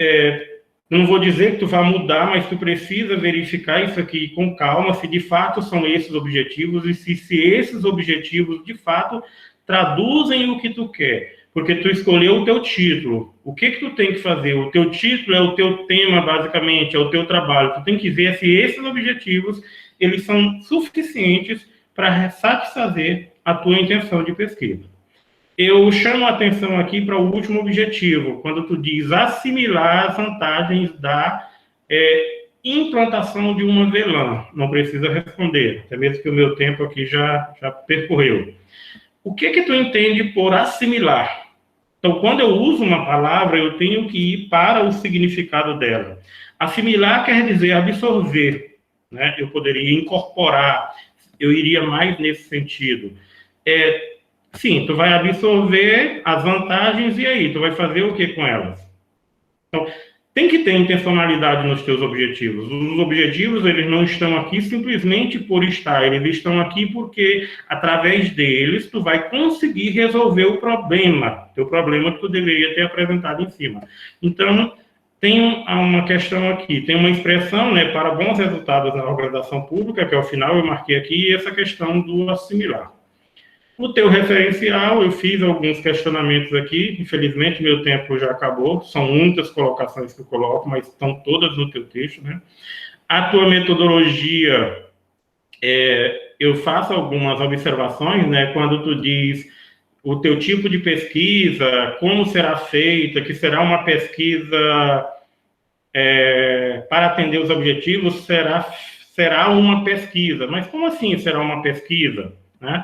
não vou dizer que tu vai mudar, mas tu precisa verificar isso aqui com calma, se de fato são esses objetivos e se esses objetivos, de fato, traduzem o que tu quer. Porque tu escolheu o teu título. O que tu tem que fazer? O teu título é o teu tema, basicamente, é o teu trabalho. Tu tem que ver se esses objetivos, eles são suficientes para satisfazer a tua intenção de pesquisa. Eu chamo a atenção aqui para o último objetivo, quando tu diz assimilar as vantagens da implantação de uma VLAN. Não precisa responder, até mesmo que o meu tempo aqui já percorreu. O que tu entende por assimilar? Então, quando eu uso uma palavra, eu tenho que ir para o significado dela. Assimilar quer dizer absorver, né? Eu poderia incorporar, eu iria mais nesse sentido. Sim, tu vai absorver as vantagens e aí, tu vai fazer o que com elas? Então, tem que ter intencionalidade nos teus objetivos. Os objetivos, eles não estão aqui simplesmente por estar, eles estão aqui porque, através deles, tu vai conseguir resolver o problema, teu problema que tu deveria ter apresentado em cima. Então, tem uma questão aqui, tem uma expressão, né, para bons resultados na organização pública, que ao final eu marquei aqui, essa questão do assimilar. No teu referencial, eu fiz alguns questionamentos aqui, infelizmente meu tempo já acabou, são muitas colocações que eu coloco, mas estão todas no teu texto, né? A tua metodologia, eu faço algumas observações, né? Quando tu diz o teu tipo de pesquisa, como será feita, que será uma pesquisa para atender os objetivos, será uma pesquisa. Mas como assim será uma pesquisa, né?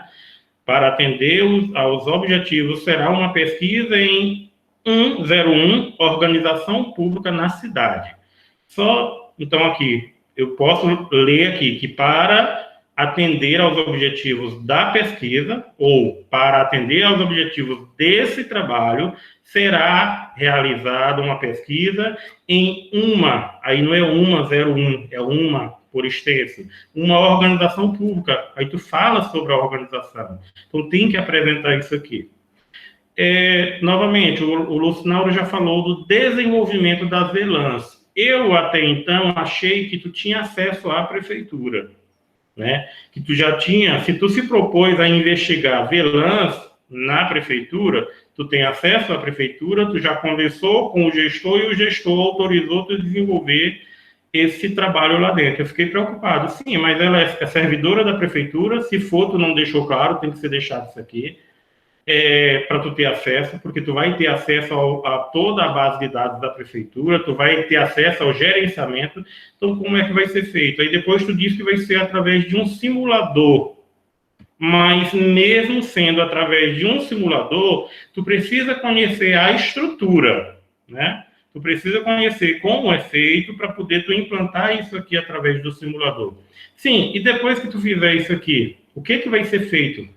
Para atender aos objetivos, será uma pesquisa em 101, organização pública na cidade. Então, aqui, eu posso ler aqui que para atender aos objetivos da pesquisa, ou para atender aos objetivos desse trabalho, será realizada uma pesquisa em aí não é 101, é uma por extenso, uma organização pública, aí tu fala sobre a organização, então tem que apresentar isso aqui. Novamente, o Lucinauro já falou do desenvolvimento das VLANs. Eu, até então, achei que tu tinha acesso à prefeitura, né? Que tu já tinha, se tu se propôs a investigar VLANs na prefeitura, tu tem acesso à prefeitura, tu já conversou com o gestor e o gestor autorizou tu desenvolver esse trabalho lá dentro. Eu fiquei preocupado. Sim, mas ela é servidora da prefeitura, se for, tu não deixou claro, tem que ser deixado isso aqui. para tu ter acesso, porque tu vai ter acesso a toda a base de dados da prefeitura, tu vai ter acesso ao gerenciamento. Então, como é que vai ser feito? Aí depois tu diz que vai ser através de um simulador. Mas mesmo sendo através de um simulador, tu precisa conhecer a estrutura, né? Tu precisa conhecer como é feito para poder tu implantar isso aqui através do simulador. Sim, e depois que tu fizer isso aqui, o que vai ser feito?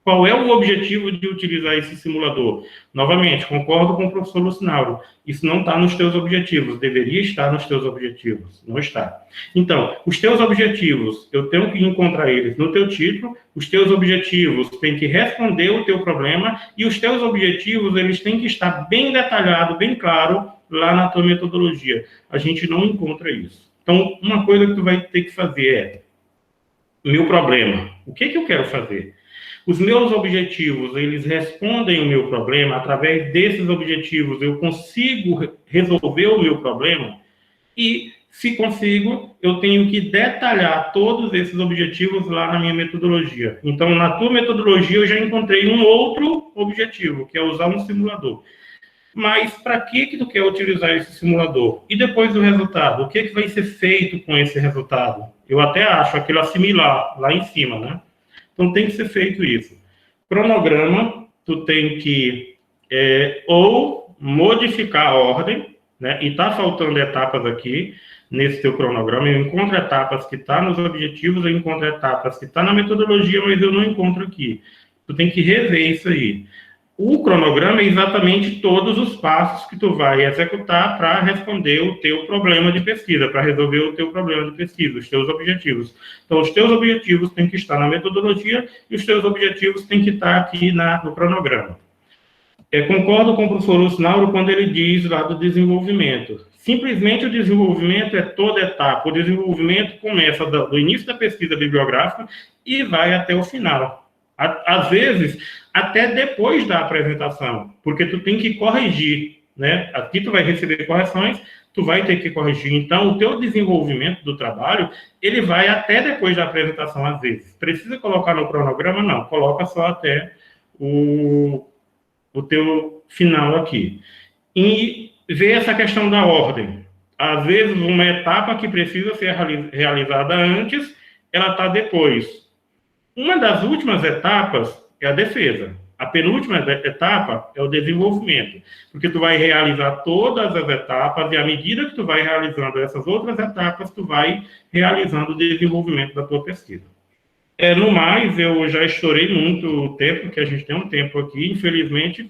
Qual é o objetivo de utilizar esse simulador? Novamente, concordo com o professor Lucinauro. Isso não está nos teus objetivos. Deveria estar nos teus objetivos. Não está. Então, os teus objetivos, eu tenho que encontrar eles no teu título. Os teus objetivos têm que responder o teu problema. E os teus objetivos, eles têm que estar bem detalhado, bem claro, lá na tua metodologia. A gente não encontra isso. Então, uma coisa que tu vai ter que fazer é: meu problema. O que eu quero fazer? Os meus objetivos, eles respondem o meu problema. Através desses objetivos, eu consigo resolver o meu problema. E, se consigo, eu tenho que detalhar todos esses objetivos lá na minha metodologia. Então, na tua metodologia, eu já encontrei um outro objetivo, que é usar um simulador. Mas para que tu quer utilizar esse simulador? E depois do resultado? O que vai ser feito com esse resultado? Eu até acho aquilo assimilar lá em cima, né? Então, tem que ser feito isso. Cronograma, tu tem que ou modificar a ordem, né? E tá faltando etapas aqui nesse teu cronograma. Eu encontro etapas que tá nos objetivos, eu encontro etapas que tá na metodologia, mas eu não encontro aqui. Tu tem que rever isso aí. O cronograma é exatamente todos os passos que tu vai executar para responder o teu problema de pesquisa, para resolver o teu problema de pesquisa, os teus objetivos. Então, os teus objetivos têm que estar na metodologia e os teus objetivos têm que estar aqui no cronograma. Concordo com o professor Lucinauro quando ele diz lá do desenvolvimento. Simplesmente o desenvolvimento é toda etapa. O desenvolvimento começa do início da pesquisa bibliográfica e vai até o final. Às vezes, até depois da apresentação, porque tu tem que corrigir, né? Aqui tu vai receber correções, tu vai ter que corrigir. Então, o teu desenvolvimento do trabalho, ele vai até depois da apresentação, às vezes. Precisa colocar no cronograma? Não, coloca só até o teu final aqui. E ver essa questão da ordem. Às vezes, uma etapa que precisa ser realizada antes, ela está depois. Uma das últimas etapas é a defesa. A penúltima etapa é o desenvolvimento, porque tu vai realizar todas as etapas e à medida que tu vai realizando essas outras etapas, tu vai realizando o desenvolvimento da tua pesquisa. No mais, eu já estourei muito tempo, que a gente tem um tempo aqui, infelizmente,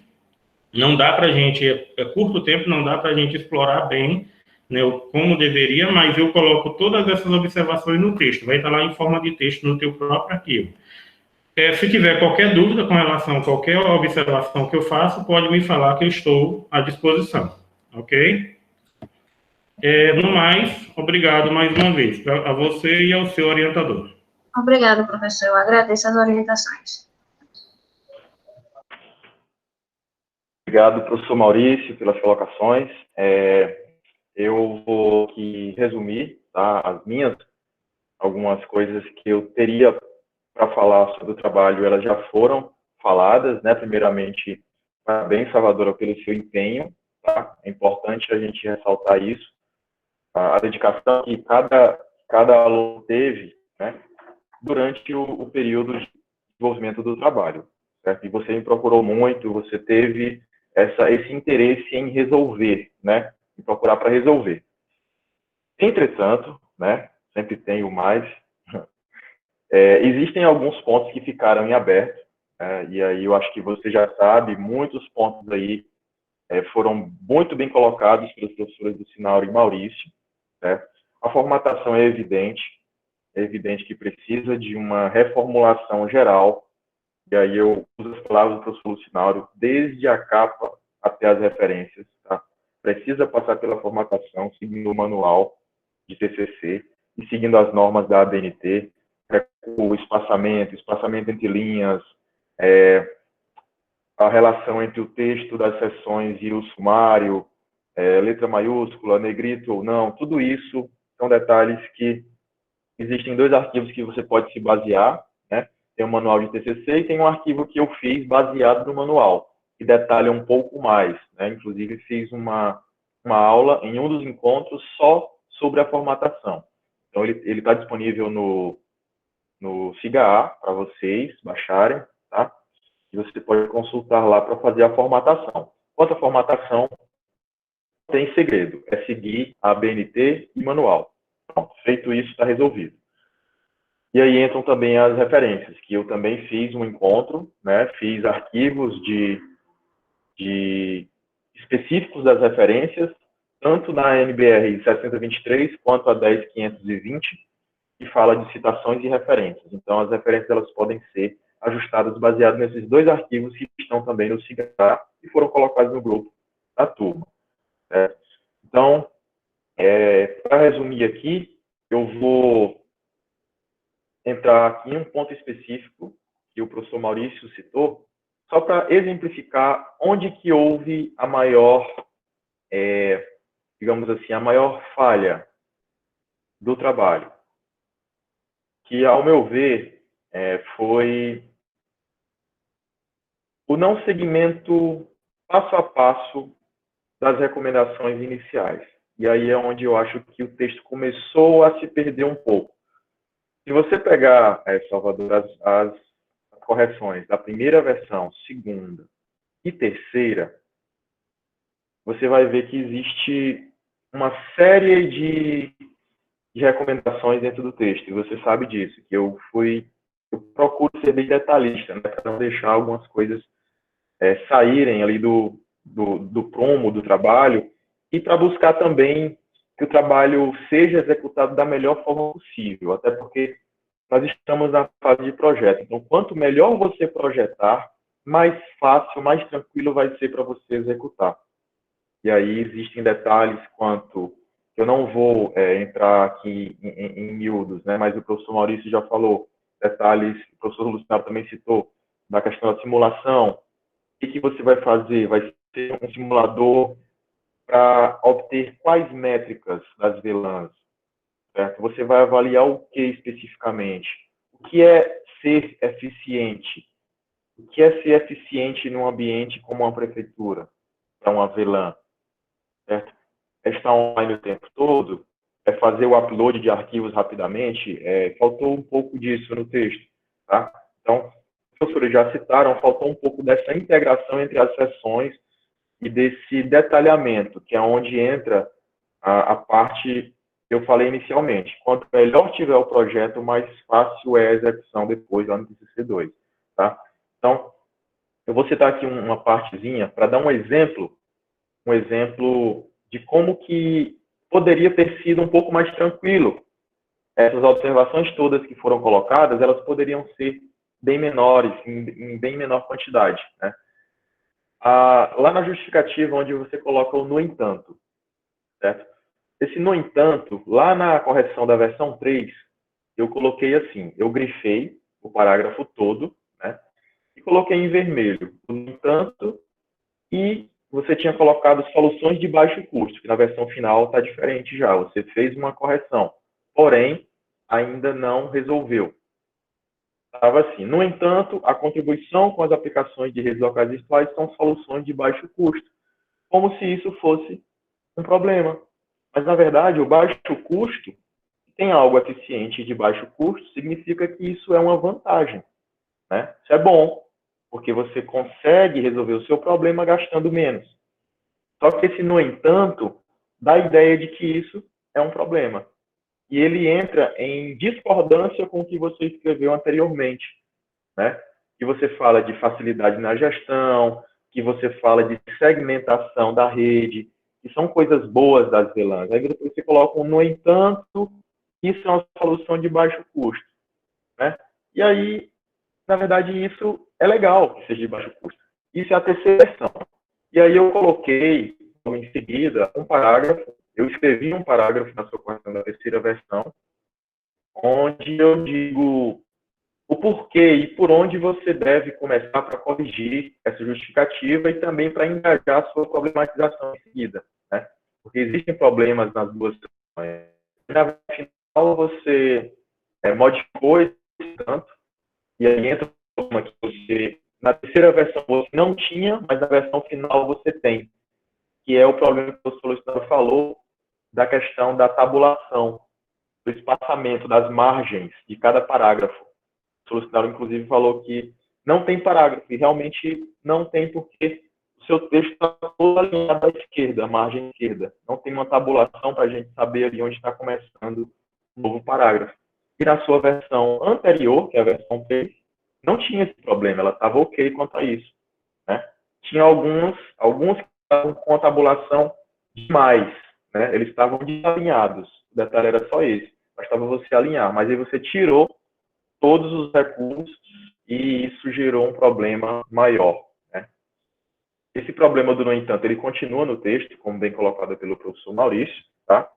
não dá para a gente, curto tempo, não dá para a gente explorar bem, né, como deveria, mas eu coloco todas essas observações no texto, vai estar lá em forma de texto no teu próprio arquivo. Se tiver qualquer dúvida com relação a qualquer observação que eu faço, pode me falar que eu estou à disposição, ok? No mais, obrigado mais uma vez a você e ao seu orientador. Obrigada, professor. Eu agradeço as orientações. Obrigado, professor Maurício, pelas colocações. Eu vou aqui resumir, tá, algumas coisas que eu teria para falar sobre o trabalho, elas já foram faladas, né? Primeiramente, parabéns, Salvadora, pelo seu empenho, tá? É importante a gente ressaltar isso, a dedicação que cada aluno teve, né, durante o período de desenvolvimento do trabalho, certo? E você me procurou muito, você teve esse interesse em resolver, né? Em procurar para resolver. Entretanto, né? Sempre tem o mais. Existem alguns pontos que ficaram em aberto, e aí eu acho que você já sabe, muitos pontos aí foram muito bem colocados pelos professores Lucinauro e Maurício, né? A formatação é evidente que precisa de uma reformulação geral, e aí eu uso as palavras do professor Lucinauro, desde a capa até as referências, tá? Precisa passar pela formatação, seguindo o manual de TCC e seguindo as normas da ABNT, o espaçamento entre linhas, a relação entre o texto das seções e o sumário, letra maiúscula, negrito ou não, tudo isso são detalhes que existem 2 arquivos que você pode se basear, né? tem um manual de TCC e tem um arquivo que eu fiz baseado no manual, que detalha um pouco mais, né? Inclusive, fiz uma aula em um dos encontros só sobre a formatação. Então, ele está disponível no SIGA para vocês baixarem, tá? E você pode consultar lá para fazer a formatação. Quanto à formatação, tem segredo, é seguir a ABNT e manual. Pronto, feito isso, está resolvido. E aí entram também as referências, que eu também fiz um encontro, né? Fiz arquivos específicos das referências, tanto na NBR 6023 quanto a 10520, que fala de citações e referências. Então, as referências elas podem ser ajustadas baseado nesses dois arquivos que estão também no SIGA e foram colocados no grupo da turma. Certo? Então, para resumir aqui, eu vou entrar aqui em um ponto específico que o professor Maurício citou, só para exemplificar onde que houve a maior, digamos assim, a maior falha do trabalho. Que, ao meu ver, foi o não seguimento passo a passo das recomendações iniciais. E aí é onde eu acho que o texto começou a se perder um pouco. Se você pegar, Salvador, as correções da primeira versão, segunda e terceira, você vai ver que existe uma série de recomendações dentro do texto, e você sabe disso, que eu procuro ser bem detalhista, né, para não deixar algumas coisas saírem ali do prumo do trabalho, e para buscar também que o trabalho seja executado da melhor forma possível, até porque nós estamos na fase de projeto. Então, quanto melhor você projetar, mais fácil, mais tranquilo vai ser para você executar. E aí existem detalhes quanto... Eu não vou entrar aqui em miúdos, né? Mas o professor Maurício já falou detalhes, o professor Luciano também citou, da questão da simulação. O que você vai fazer? Vai ser um simulador para obter quais métricas das VLANs? Certo? Você vai avaliar o que especificamente? O que é ser eficiente? O que é ser eficiente num ambiente como uma prefeitura, para uma VLAN? Certo? É estar online o tempo todo? É fazer o upload de arquivos rapidamente? Faltou um pouco disso no texto. Tá? Então, os professores já citaram, faltou um pouco dessa integração entre as sessões e desse detalhamento, que é onde entra a parte que eu falei inicialmente. Quanto melhor tiver o projeto, mais fácil é a execução depois lá no TCC2. Tá? Então, eu vou citar aqui uma partezinha para dar um exemplo de como que poderia ter sido um pouco mais tranquilo. Essas observações todas que foram colocadas, elas poderiam ser bem menores, em bem menor quantidade. Né? Lá na justificativa, onde você coloca o no entanto, certo? Esse no entanto, lá na correção da versão 3, eu coloquei assim, eu grifei o parágrafo todo, né? E coloquei em vermelho, no entanto, e você tinha colocado soluções de baixo custo, que na versão final está diferente já, você fez uma correção, porém, ainda não resolveu. Estava assim, no entanto, a contribuição com as aplicações de redes locais virtuais são soluções de baixo custo, como se isso fosse um problema. Mas, na verdade, o baixo custo, tem algo eficiente de baixo custo, significa que isso é uma vantagem. Né? Isso é bom, porque você consegue resolver o seu problema gastando menos. Só que esse, no entanto, dá a ideia de que isso é um problema. E ele entra em discordância com o que você escreveu anteriormente. Né? Que você fala de facilidade na gestão, que você fala de segmentação da rede, que são coisas boas das VLANs. Aí você coloca um no entanto, isso é uma solução de baixo custo. Né? E aí, na verdade, isso é legal que seja de baixo custo. Isso é a terceira versão. E aí eu coloquei, em seguida, um parágrafo, eu escrevi um parágrafo na sua correção da terceira versão, onde eu digo o porquê e por onde você deve começar para corrigir essa justificativa e também para engajar a sua problematização em seguida. Né? Porque existem problemas nas duas situações. Na final, você modificou esse tanto, E aí entra o problema que você, na terceira versão você não tinha, mas na versão final você tem, que é o problema que o solicitador falou da questão da tabulação, do espaçamento das margens de cada parágrafo. O solicitador, inclusive, falou que não tem parágrafo, e realmente não tem, porque o seu texto está todo alinhado à esquerda, à margem esquerda. Não tem uma tabulação para a gente saber ali onde está começando o novo parágrafo. E na sua versão anterior, que é a versão 3, não tinha esse problema, ela estava ok quanto a isso, né? Tinha alguns que estavam com a tabulação demais, né? Eles estavam desalinhados, o detalhe era só esse, bastava você alinhar, mas aí você tirou todos os recursos e isso gerou um problema maior, né? Esse problema, no entanto, ele continua no texto, como bem colocado pelo professor Maurício, tá?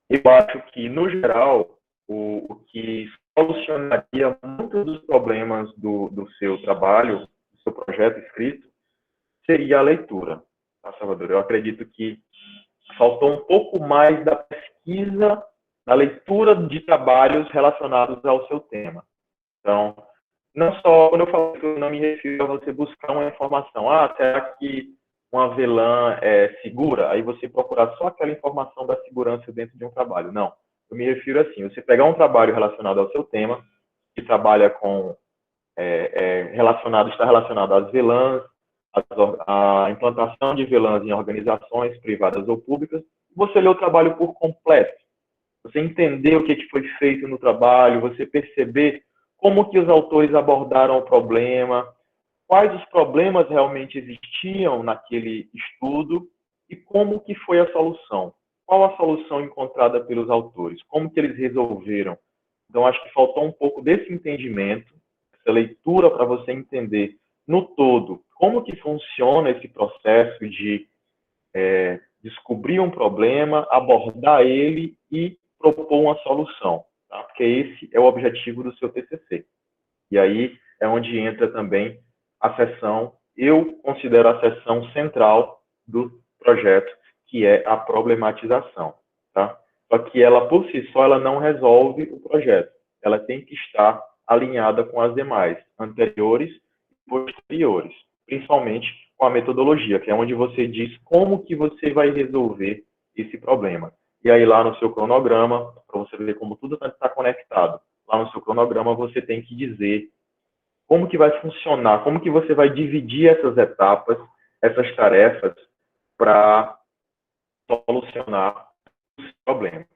Eu acho que, no geral, o que solucionaria muitos dos problemas do seu trabalho, do seu projeto escrito, seria a leitura, tá, Salvador? Eu acredito que faltou um pouco mais da pesquisa, da leitura de trabalhos relacionados ao seu tema. Então, não só, quando eu falo que eu não me refiro a você buscar uma informação, será que uma avelã é segura? Aí você procurar só aquela informação da segurança dentro de um trabalho. Não, eu me refiro assim, você pegar um trabalho relacionado ao seu tema, que trabalha com, está relacionado às velãs, a implantação de velãs em organizações privadas ou públicas, você lê o trabalho por completo. Você entender o que foi feito no trabalho, você perceber como que os autores abordaram o problema, quais os problemas realmente existiam naquele estudo e como que foi a solução. Qual a solução encontrada pelos autores? Como que eles resolveram? Então, acho que faltou um pouco desse entendimento, essa leitura para você entender no todo como que funciona esse processo de descobrir um problema, abordar ele e propor uma solução, tá? Porque esse é o objetivo do seu TCC. E aí é onde entra também a seção, eu considero a seção central do projeto, que é a problematização, tá? Só que ela, por si só, ela não resolve o projeto. Ela tem que estar alinhada com as demais, anteriores e posteriores, principalmente com a metodologia, que é onde você diz como que você vai resolver esse problema. E aí lá no seu cronograma, para você ver como tudo está conectado, lá no seu cronograma você tem que dizer como que vai funcionar, como que você vai dividir essas etapas, essas tarefas para solucionar os problemas.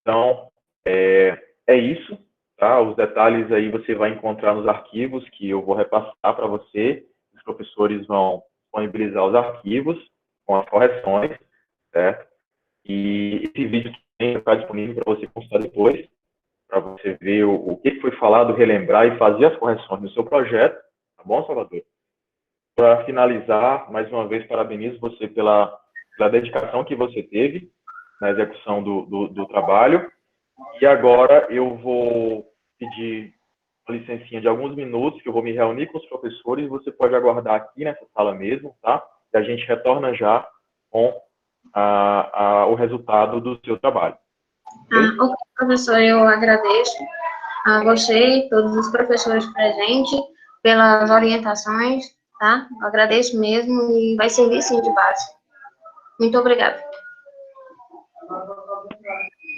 Então, é isso, tá? Os detalhes aí você vai encontrar nos arquivos que eu vou repassar para você. Os professores vão disponibilizar os arquivos com as correções, certo? E esse vídeo também vai estar disponível para você consultar depois, para você ver o que foi falado, relembrar e fazer as correções no seu projeto, tá bom, Salvador? Para finalizar, mais uma vez, parabenizo você pela dedicação que você teve na execução do trabalho. E agora eu vou pedir uma licencinha de alguns minutos, que eu vou me reunir com os professores, você pode aguardar aqui nessa sala mesmo, tá? E a gente retorna já com o resultado do seu trabalho. Ok, professor, eu agradeço a você, todos os professores presentes, pelas orientações, tá? Eu agradeço mesmo e vai servir sim de base. Muito obrigada.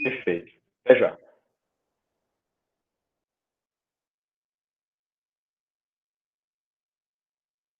Perfeito. Até já.